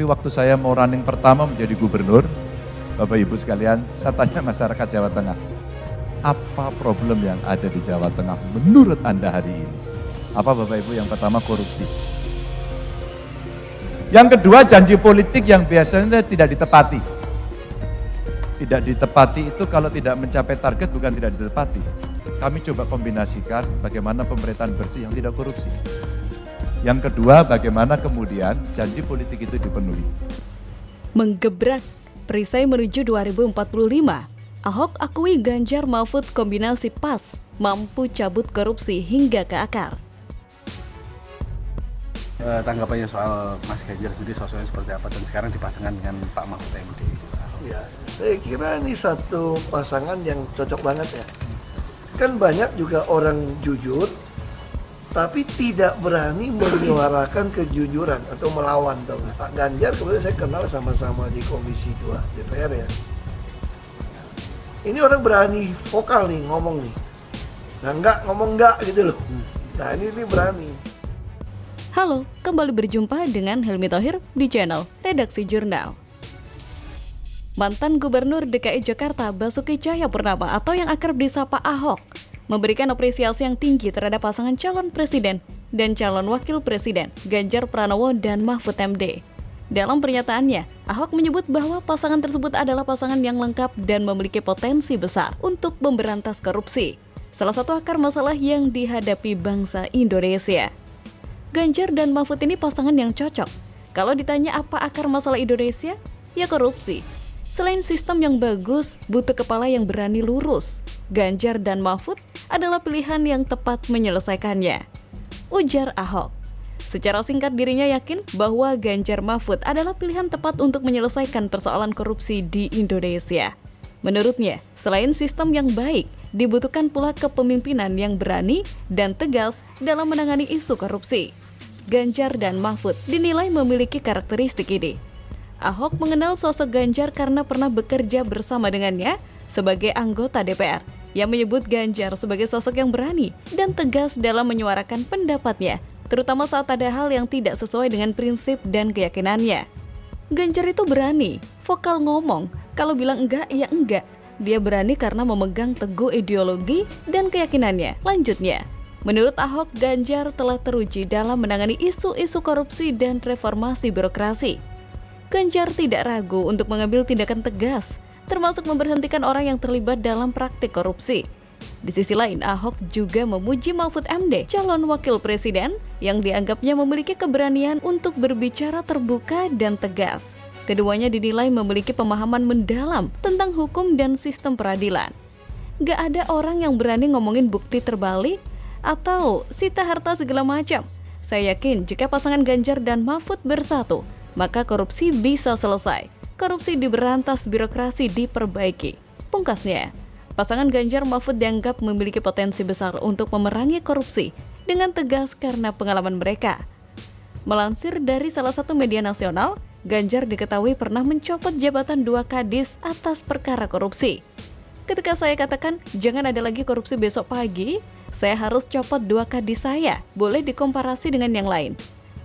Tapi waktu saya mau running pertama menjadi gubernur, Bapak Ibu sekalian, saya tanya masyarakat Jawa Tengah, apa problem yang ada di Jawa Tengah menurut Anda hari ini? Apa Bapak Ibu? Yang pertama korupsi. Yang kedua janji politik yang biasanya tidak ditepati. Tidak ditepati itu kalau tidak mencapai target bukan tidak ditepati. Kami coba kombinasikan bagaimana pemerintahan bersih yang tidak korupsi. Yang kedua bagaimana kemudian janji politik itu dipenuhi. Menggebrak, perisai menuju 2045. Ahok akui Ganjar Mahfud kombinasi pas, mampu cabut korupsi hingga ke akar. Tanggapannya soal Mas Ganjar sendiri sosoknya seperti apa dan sekarang dipasangkan dengan Pak Mahfud MD? Ya, saya kira ini satu pasangan yang cocok banget ya. Kan banyak juga orang jujur, tapi tidak berani menyuarakan kejujuran atau melawan. Pak Ganjar kemudian saya kenal sama-sama di Komisi 2 DPR ya. Ini orang berani vokal nih, ngomong nih. Nah ngomong enggak gitu loh. Nah ini berani. Halo, kembali berjumpa dengan Helmi Thohir di channel Redaksi Jurnal. Mantan Gubernur DKI Jakarta Basuki Cahayapurnama atau yang akrab disapa Ahok memberikan apresiasi yang tinggi terhadap pasangan calon presiden dan calon wakil presiden Ganjar Pranowo dan Mahfud MD. Dalam pernyataannya, Ahok menyebut bahwa pasangan tersebut adalah pasangan yang lengkap dan memiliki potensi besar untuk memberantas korupsi. Salah satu akar masalah yang dihadapi bangsa Indonesia. Ganjar dan Mahfud ini pasangan yang cocok. Kalau ditanya apa akar masalah Indonesia, ya korupsi. Selain sistem yang bagus, butuh kepala yang berani lurus. Ganjar dan Mahfud adalah pilihan yang tepat menyelesaikannya, ujar Ahok. Secara singkat dirinya yakin bahwa Ganjar Mahfud adalah pilihan tepat untuk menyelesaikan persoalan korupsi di Indonesia. Menurutnya, selain sistem yang baik, dibutuhkan pula kepemimpinan yang berani dan tegas dalam menangani isu korupsi. Ganjar dan Mahfud dinilai memiliki karakteristik ini. Ahok mengenal sosok Ganjar karena pernah bekerja bersama dengannya sebagai anggota DPR, yang menyebut Ganjar sebagai sosok yang berani dan tegas dalam menyuarakan pendapatnya, terutama saat ada hal yang tidak sesuai dengan prinsip dan keyakinannya. Ganjar itu berani, vokal ngomong, kalau bilang enggak, ya enggak. Dia berani karena memegang teguh ideologi dan keyakinannya. Lanjutnya, menurut Ahok, Ganjar telah teruji dalam menangani isu-isu korupsi dan reformasi birokrasi. Ganjar tidak ragu untuk mengambil tindakan tegas, termasuk memberhentikan orang yang terlibat dalam praktik korupsi. Di sisi lain, Ahok juga memuji Mahfud MD, calon wakil presiden, yang dianggapnya memiliki keberanian untuk berbicara terbuka dan tegas. Keduanya dinilai memiliki pemahaman mendalam tentang hukum dan sistem peradilan. Gak ada orang yang berani ngomongin bukti terbalik atau sita harta segala macam. Saya yakin jika pasangan Ganjar dan Mahfud bersatu, maka korupsi bisa selesai. Korupsi diberantas, birokrasi diperbaiki. Pungkasnya, pasangan Ganjar Mahfud dianggap memiliki potensi besar untuk memerangi korupsi dengan tegas karena pengalaman mereka. Melansir dari salah satu media nasional, Ganjar diketahui pernah mencopot jabatan 2 kadis atas perkara korupsi. Ketika saya katakan, jangan ada lagi korupsi besok pagi, saya harus copot 2 kadis saya, boleh dikomparasi dengan yang lain.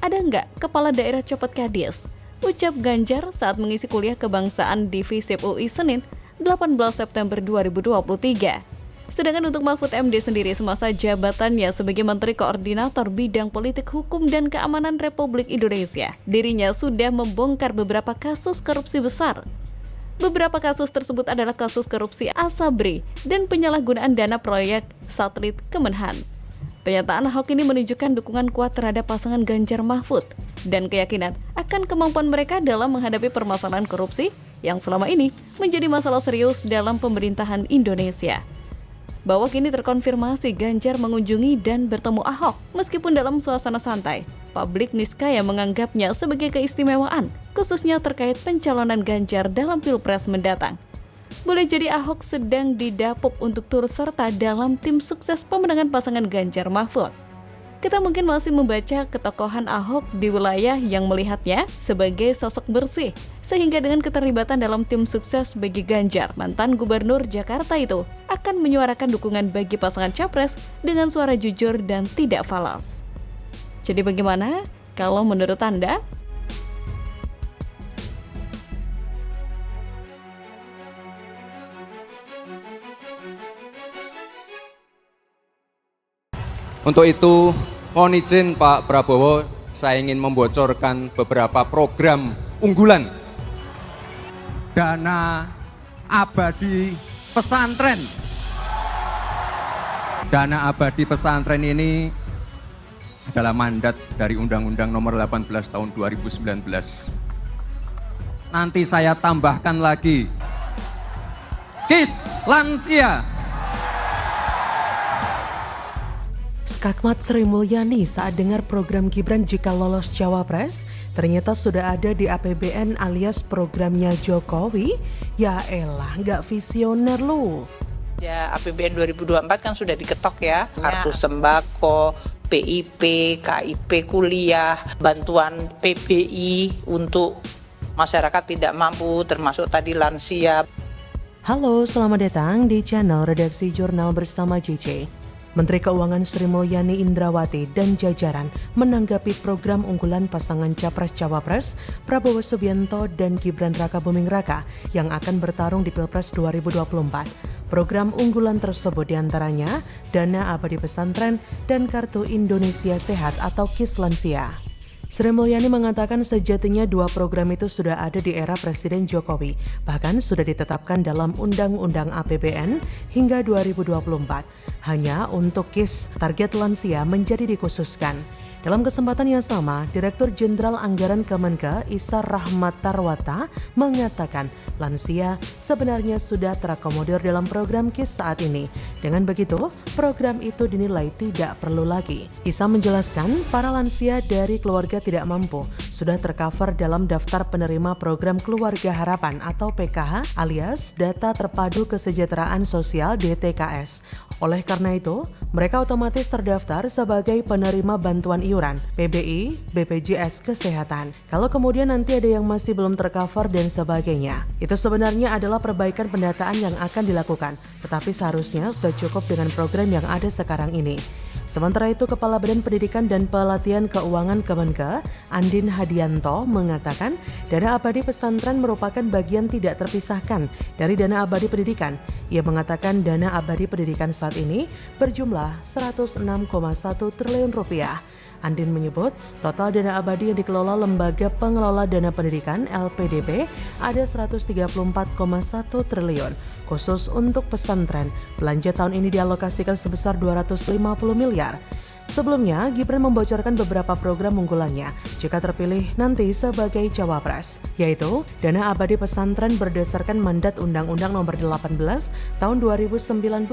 Ada nggak kepala daerah copot kadis? Ucap Ganjar saat mengisi kuliah kebangsaan di FISIP UI Senin, 18 September 2023. Sedangkan untuk Mahfud MD sendiri semasa jabatannya sebagai Menteri Koordinator Bidang Politik Hukum dan Keamanan Republik Indonesia, dirinya sudah membongkar beberapa kasus korupsi besar. Beberapa kasus tersebut adalah kasus korupsi Asabri dan penyalahgunaan dana proyek satelit Kemenhan. Pernyataan Ahok ini menunjukkan dukungan kuat terhadap pasangan Ganjar Mahfud dan keyakinan akan kemampuan mereka dalam menghadapi permasalahan korupsi yang selama ini menjadi masalah serius dalam pemerintahan Indonesia. Bahwa kini terkonfirmasi Ganjar mengunjungi dan bertemu Ahok meskipun dalam suasana santai. Publik niscaya menganggapnya sebagai keistimewaan, khususnya terkait pencalonan Ganjar dalam Pilpres mendatang. Boleh jadi Ahok sedang didapuk untuk turut serta dalam tim sukses pemenangan pasangan Ganjar Mahfud. Kita mungkin masih membaca ketokohan Ahok di wilayah yang melihatnya sebagai sosok bersih, sehingga dengan keterlibatan dalam tim sukses bagi Ganjar, mantan Gubernur Jakarta itu akan menyuarakan dukungan bagi pasangan capres dengan suara jujur dan tidak falas. Jadi bagaimana kalau menurut Anda? Untuk itu, mohon izin Pak Prabowo, saya ingin membocorkan beberapa program unggulan dana abadi pesantren. Dana abadi pesantren ini adalah mandat dari Undang-Undang Nomor 18 Tahun 2019. Nanti saya tambahkan lagi KIS Lansia. Skakmat Sri Mulyani saat dengar program Gibran jika lolos Cawapres ternyata sudah ada di APBN alias programnya Jokowi. Ya elah, nggak visioner lu. Ya, APBN 2024 kan sudah diketok ya, kartu sembako, PIP, KIP kuliah, bantuan PBI untuk masyarakat tidak mampu, termasuk tadi lansia. Halo, selamat datang di channel Redaksi Jurnal bersama JJ. Menteri Keuangan Sri Mulyani Indrawati dan jajaran menanggapi program unggulan pasangan Capres-Cawapres Prabowo Subianto dan Gibran Rakabuming Raka yang akan bertarung di Pilpres 2024. Program unggulan tersebut diantaranya Dana Abadi Pesantren dan Kartu Indonesia Sehat atau KIS Lansia. Sri Mulyani mengatakan sejatinya dua program itu sudah ada di era Presiden Jokowi, bahkan sudah ditetapkan dalam Undang-Undang APBN hingga 2024. Hanya untuk KIS, target lansia menjadi dikhususkan. Dalam kesempatan yang sama, Direktur Jenderal Anggaran Kemenke Isar Rahmat Tarwata mengatakan lansia sebenarnya sudah terakomodir dalam program KIS saat ini. Dengan begitu, program itu dinilai tidak perlu lagi. Isar menjelaskan para lansia dari keluarga tidak mampu sudah tercover dalam daftar penerima program Keluarga Harapan atau PKH alias Data Terpadu Kesejahteraan Sosial DTKS. Oleh karena itu, mereka otomatis terdaftar sebagai penerima bantuan iuran, PBI, BPJS Kesehatan. Kalau kemudian nanti ada yang masih belum tercover dan sebagainya, itu sebenarnya adalah perbaikan pendataan yang akan dilakukan, tetapi seharusnya sudah cukup dengan program yang ada sekarang ini. Sementara itu, Kepala Badan Pendidikan dan Pelatihan Keuangan Kemenke, Andin Hadianto, mengatakan dana abadi pesantren merupakan bagian tidak terpisahkan dari dana abadi pendidikan. Ia mengatakan dana abadi pendidikan saat ini berjumlah 106,1 triliun rupiah. Andin menyebut total dana abadi yang dikelola Lembaga Pengelola Dana Pendidikan LPDP ada 134,1 triliun. Khusus untuk pesantren, belanja tahun ini dialokasikan sebesar 250 miliar. Sebelumnya, Gibran membocorkan beberapa program unggulannya jika terpilih nanti sebagai Cawapres, yaitu dana abadi pesantren berdasarkan mandat Undang-Undang Nomor 18 Tahun 2019.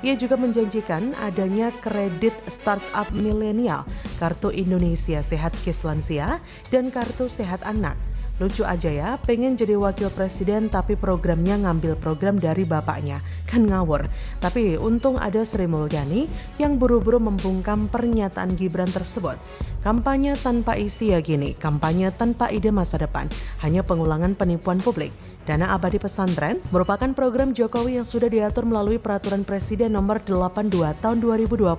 Ia juga menjanjikan adanya kredit startup milenial, Kartu Indonesia Sehat KIS Lansia, dan Kartu Sehat Anak. Lucu aja ya, pengen jadi wakil presiden tapi programnya ngambil program dari bapaknya. Kan ngawur. Tapi untung ada Sri Mulyani yang buru-buru membungkam pernyataan Gibran tersebut. Kampanye tanpa isi ya gini, kampanye tanpa ide masa depan, hanya pengulangan penipuan publik. Dana abadi pesantren merupakan program Jokowi yang sudah diatur melalui Peraturan Presiden Nomor 82 Tahun 2021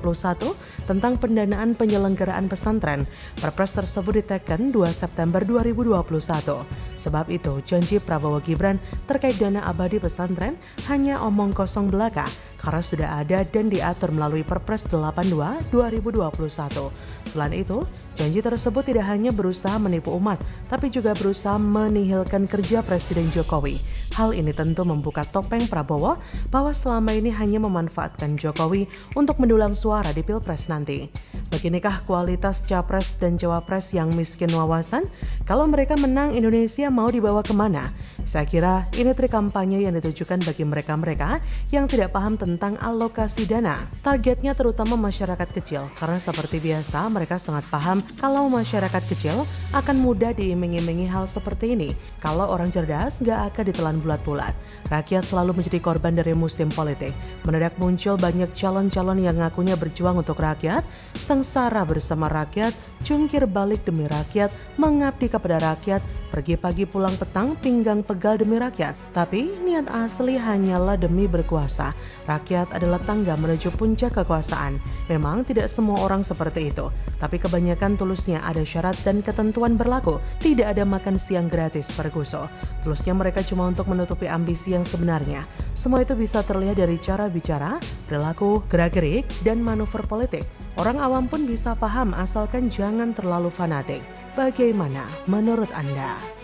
tentang pendanaan penyelenggaraan pesantren. Perpres tersebut diteken 2 September 2021. Sebab itu, janji Prabowo Gibran terkait dana abadi pesantren hanya omong kosong belaka karena sudah ada dan diatur melalui Perpres 82 2021. Selain itu, janji tersebut tidak hanya berusaha menipu umat, tapi juga berusaha menihilkan kerja Presiden Jokowi. Hal ini tentu membuka topeng Prabowo bahwa selama ini hanya memanfaatkan Jokowi untuk mendulang suara di Pilpres nanti. Beginikah kualitas Capres dan Cawapres yang miskin wawasan? Kalau mereka menang, Indonesia mau dibawa kemana? Saya kira ini trik kampanye yang ditujukan bagi mereka-mereka yang tidak paham tentang alokasi dana. Targetnya terutama masyarakat kecil, karena seperti biasa mereka sangat paham kalau masyarakat kecil akan mudah diiming-imingi hal seperti ini. Kalau orang cerdas nggak akan ditelan bulat-bulat. Rakyat selalu menjadi korban dari musim politik. Mendadak muncul banyak calon-calon yang ngakunya berjuang untuk rakyat, sengsara bersama rakyat, jungkir balik demi rakyat, mengabdi kepada rakyat, pergi pagi pulang petang, pinggang pegal demi rakyat. Tapi niat asli hanyalah demi berkuasa. Rakyat adalah tangga menuju puncak kekuasaan. Memang tidak semua orang seperti itu, tapi kebanyakan tulusnya ada syarat dan ketentuan berlaku. Tidak ada makan siang gratis, Ferguson. Tulusnya mereka cuma untuk menutupi ambisi yang sebenarnya. Semua itu bisa terlihat dari cara bicara, perilaku, gerak-gerik, dan manuver politik. Orang awam pun bisa paham asalkan jangan terlalu fanatik. Bagaimana menurut Anda?